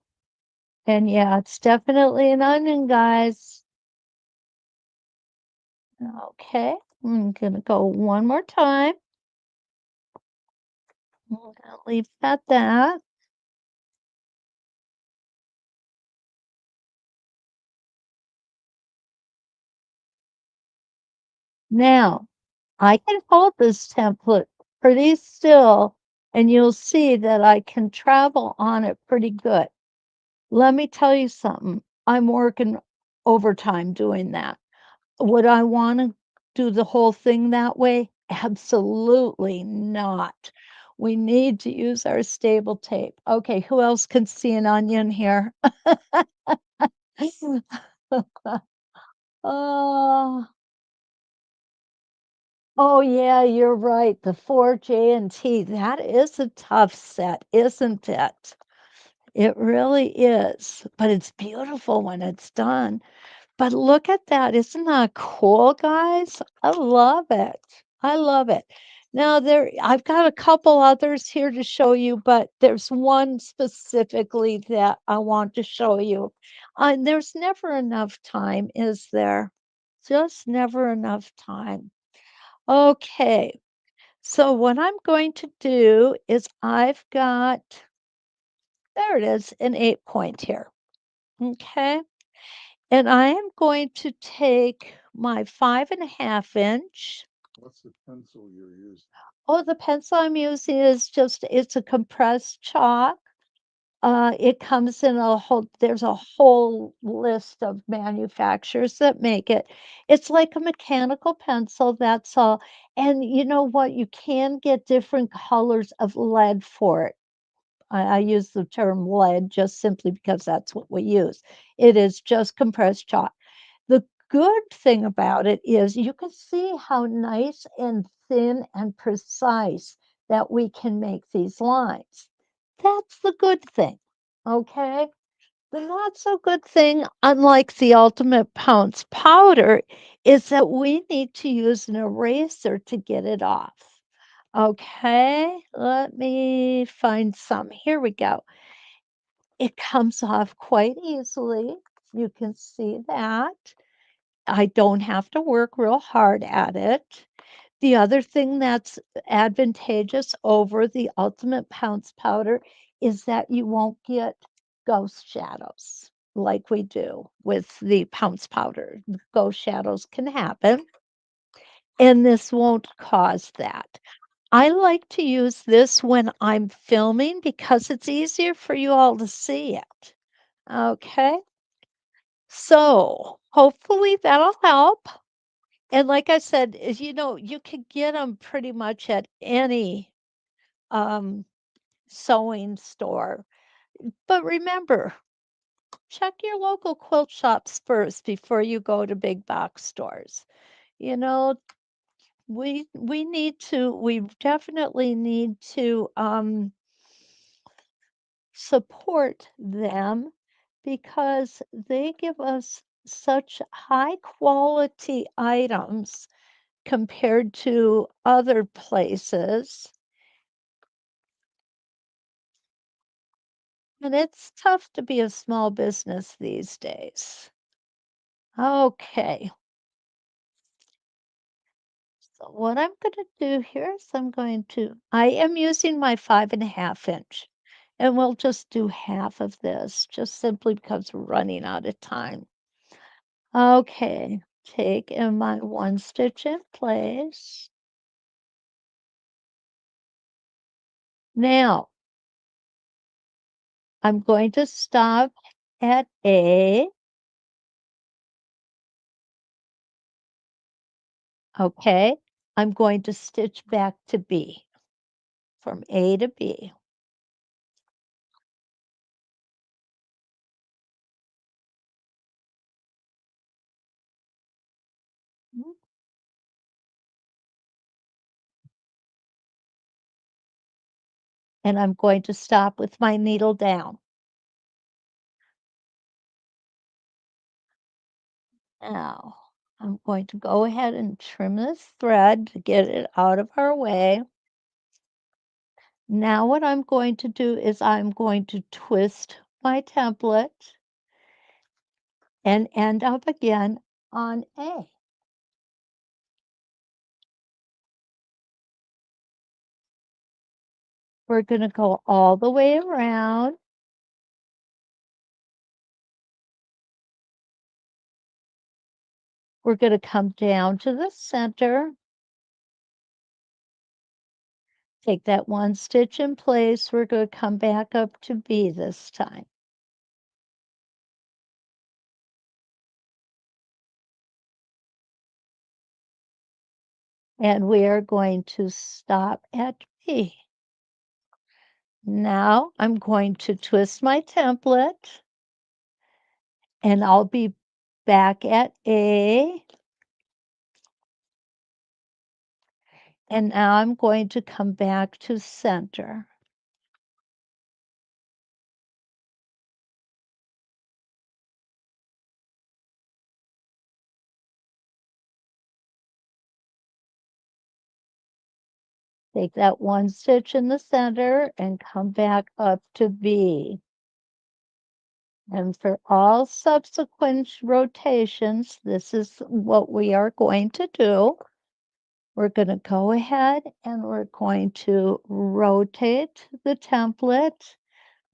And yeah, it's definitely an onion, guys. Okay, I'm gonna go one more time. I'm gonna leave it at that. Now, I can hold this template pretty still, and you'll see that I can travel on it pretty good. Let me tell you something. I'm working overtime doing that. Would I want to do the whole thing that way? Absolutely not. We need to use our stable tape. Okay, who else can see an onion here? Oh, oh yeah, you're right. The 4J&T, that is a tough set, isn't it? It really is, but it's beautiful when it's done. But look at that. Isn't that cool, guys? I love it. I love it. Now I've got a couple others here to show you, but there's one specifically that I want to show you. There's never enough time, is there? Just never enough time. Okay. So what I'm going to do is there it is, an 8 point here. Okay. And I am going to take my 5.5 inch. What's the pencil you're using? Oh, the pencil I'm using it's a compressed chalk. It comes in there's a whole list of manufacturers that make it. It's like a mechanical pencil, that's all. And you know what? You can get different colors of lead for it. I use the term lead just simply because that's what we use. It is just compressed chalk. The good thing about it is you can see how nice and thin and precise that we can make these lines. That's the good thing, okay? The not so good thing, unlike the Ultimate Pounce powder, is that we need to use an eraser to get it off. Okay, let me find some. Here we go. It comes off quite easily. You can see that. I don't have to work real hard at it. The other thing that's advantageous over the Ultimate Pounce powder is that you won't get ghost shadows like we do with the Pounce powder. Ghost shadows can happen, and this won't cause that. I like to use this when I'm filming because it's easier for you all to see it. Okay, so hopefully that'll help. And like I said, you can get them pretty much at any um, sewing store. But remember, check your local quilt shops first before you go to big box stores. You know, we definitely need to support them because they give us such high quality items compared to other places. And it's tough to be a small business these days. Okay, so what I'm going to do here is I am using my 5.5 inch, and we'll just do half of this just simply because we're running out of time. Okay, take in my one stitch in place. Now, I'm going to stop at A. Okay. I'm going to stitch back to B, from A to B. And I'm going to stop with my needle down. Now, I'm going to go ahead and trim this thread to get it out of our way. Now what I'm going to do is I'm going to twist my template and end up again on A. We're going to go all the way around. We're going to come down to the center. Take that one stitch in place. We're going to come back up to B this time. And we are going to stop at B. Now I'm going to twist my template and I'll be back at A. And now I'm going to come back to center. Take that one stitch in the center and come back up to B. And for all subsequent rotations, this is what we are going to do. We're going to go ahead and we're going to rotate the template.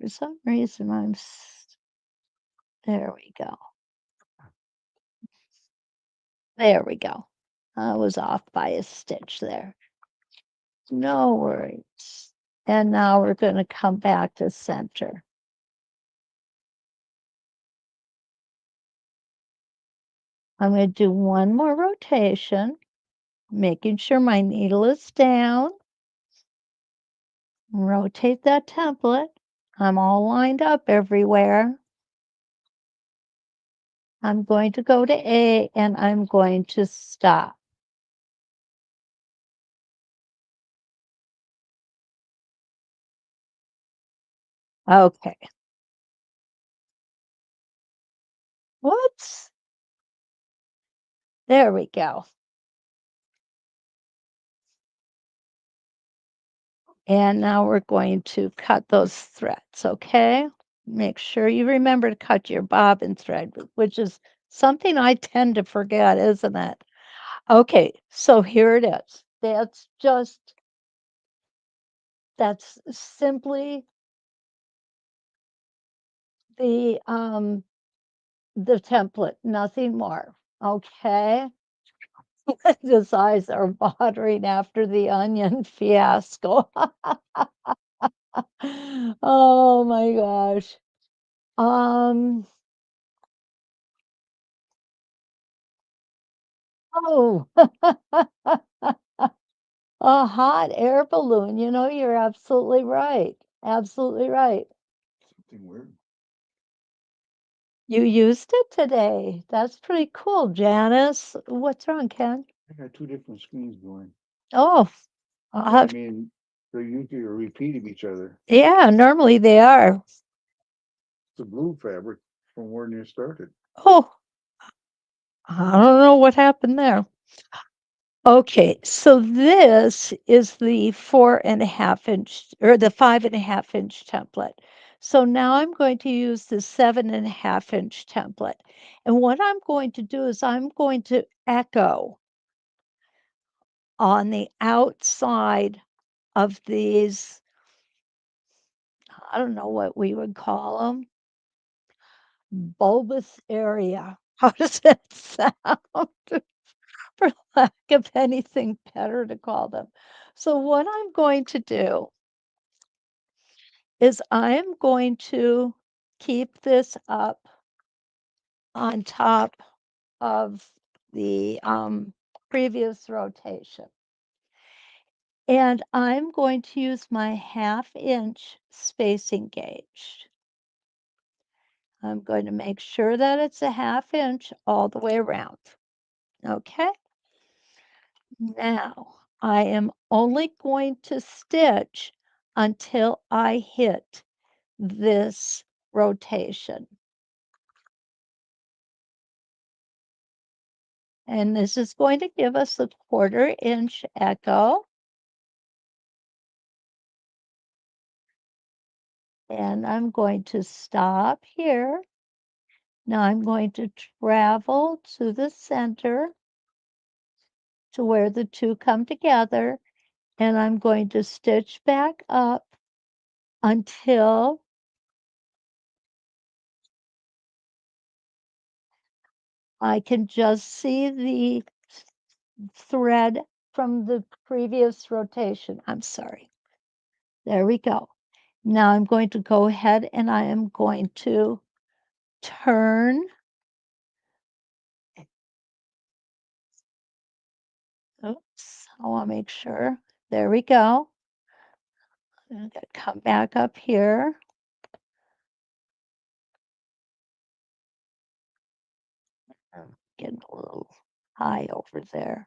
For some reason, there we go. There we go. I was off by a stitch there. No worries. And now we're going to come back to center. I'm going to do one more rotation, making sure my needle is down. Rotate that template. I'm all lined up everywhere. I'm going to go to A and I'm going to stop. Okay. Whoops. There we go. And now we're going to cut those threads, okay? Make sure you remember to cut your bobbin thread, which is something I tend to forget, isn't it? Okay, so here it is. That's simply the template, nothing more. Okay. His eyes are watering after the onion fiasco. Oh my gosh. Um, oh, a hot air balloon. You know, you're absolutely right. Absolutely right. Something weird. You used it today. That's pretty cool, Janice. What's wrong, Ken? I got two different screens going. Oh, I'll I have, mean, they're usually a repeat of each other. yeah, normally they are. It's a blue fabric from where you started. Oh, I don't know what happened there. Okay, so this is the 4.5 inch or the 5.5 inch template. So now I'm going to use the 7.5 inch template. And what I'm going to do is I'm going to echo on the outside of these, I don't know what we would call them, bulbous area. How does that sound? For lack of anything better to call them. So what I'm going to do is I'm going to keep this up on top of the previous rotation. And I'm going to use my 1/2 inch spacing gauge. I'm going to make sure that it's a 1/2 inch all the way around. Okay. Now I am only going to stitch until I hit this rotation. And this is going to give us a 1/4 inch echo. And I'm going to stop here. Now I'm going to travel to the center to where the two come together, and I'm going to stitch back up until I can just see the thread from the previous rotation. I'm sorry. There we go. Now I'm going to go ahead and I am going to turn. Oops, I want to make sure. There we go. I'm going to come back up here. I'm getting a little high over there.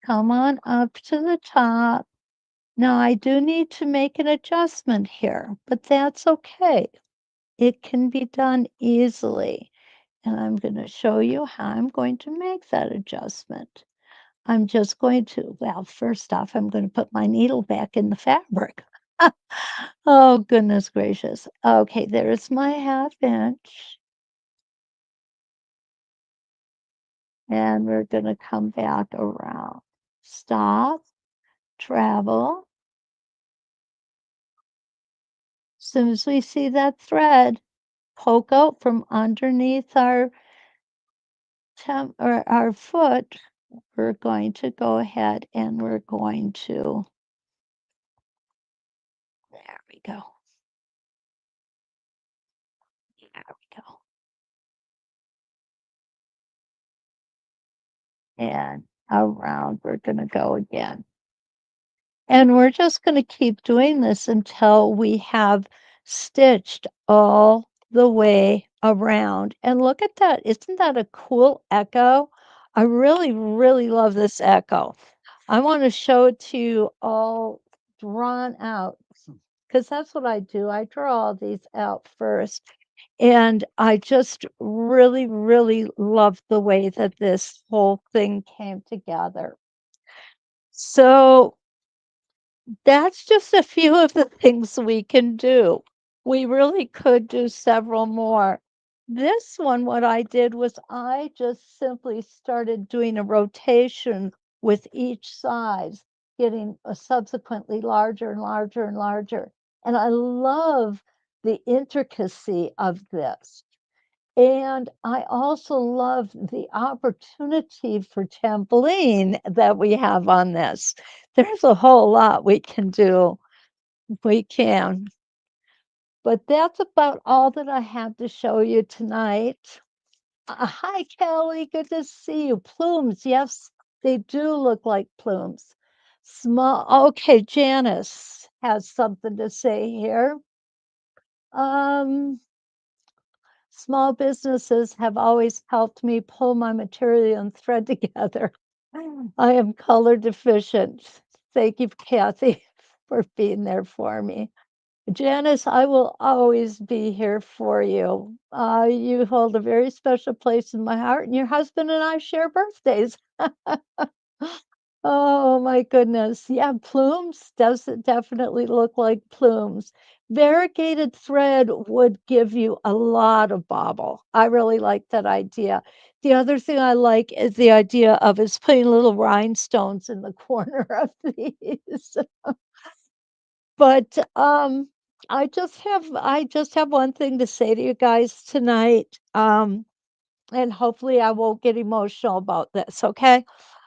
Come on up to the top. Now I do need to make an adjustment here, but that's okay. It can be done easily. And I'm going to show you how I'm going to make that adjustment. I'm just going to, well, first off, I'm going to put my needle back in the fabric. Oh, goodness gracious. Okay, there's my 1/2 inch. And we're going to come back around. Stop, travel. As soon as we see that thread poke out from underneath our or our foot, we're going to go ahead and we're going to, there we go. There we go. And around we're going to go again. And we're just going to keep doing this until we have stitched all the way around. And look at that. Isn't that a cool echo? I really, really love this echo. I want to show it to you all drawn out because that's what I do. I draw all these out first. And I just really, really love the way that this whole thing came together. So that's just a few of the things we can do. We really could do several more. This one, what I did was I just simply started doing a rotation with each size, getting subsequently larger and larger and larger. And I love the intricacy of this. And I also love the opportunity for trampoline that we have on this. There's a whole lot we can do. We can. But that's about all that I have to show you tonight. Hi, Kelly. Good to see you. Plumes. Yes, they do look like plumes. Small. Okay, Janice has something to say here. Um, Small businesses have always helped me pull my material and thread together. I am color deficient. Thank you, Kathy, for being there for me. Janice, I will always be here for you. You hold a very special place in my heart, and your husband and I share birthdays. Oh my goodness. Yeah, plumes does it definitely look like plumes. Variegated thread would give you a lot of bobble. I really like that idea. The other thing I like is the idea of is putting little rhinestones in the corner of these. But I just have one thing to say to you guys tonight. And hopefully I won't get emotional about this, okay?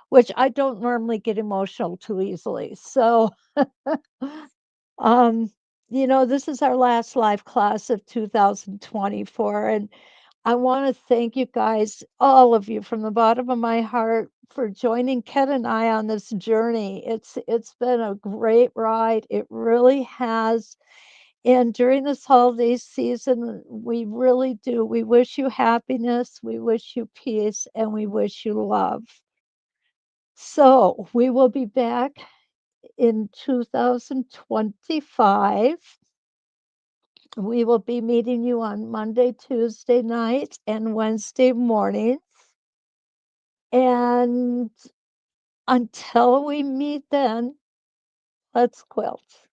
which I don't normally get emotional too easily. So, um, this is our last live class of 2024, and I want to thank you guys, all of you, from the bottom of my heart for joining Ken and I on this journey. It's been a great ride. It really has. And during this holiday season, we really do. We wish you happiness, we wish you peace, and we wish you love. So we will be back in 2025. We will be meeting you on Monday, Tuesday night, and Wednesday mornings. And until we meet then, let's quilt.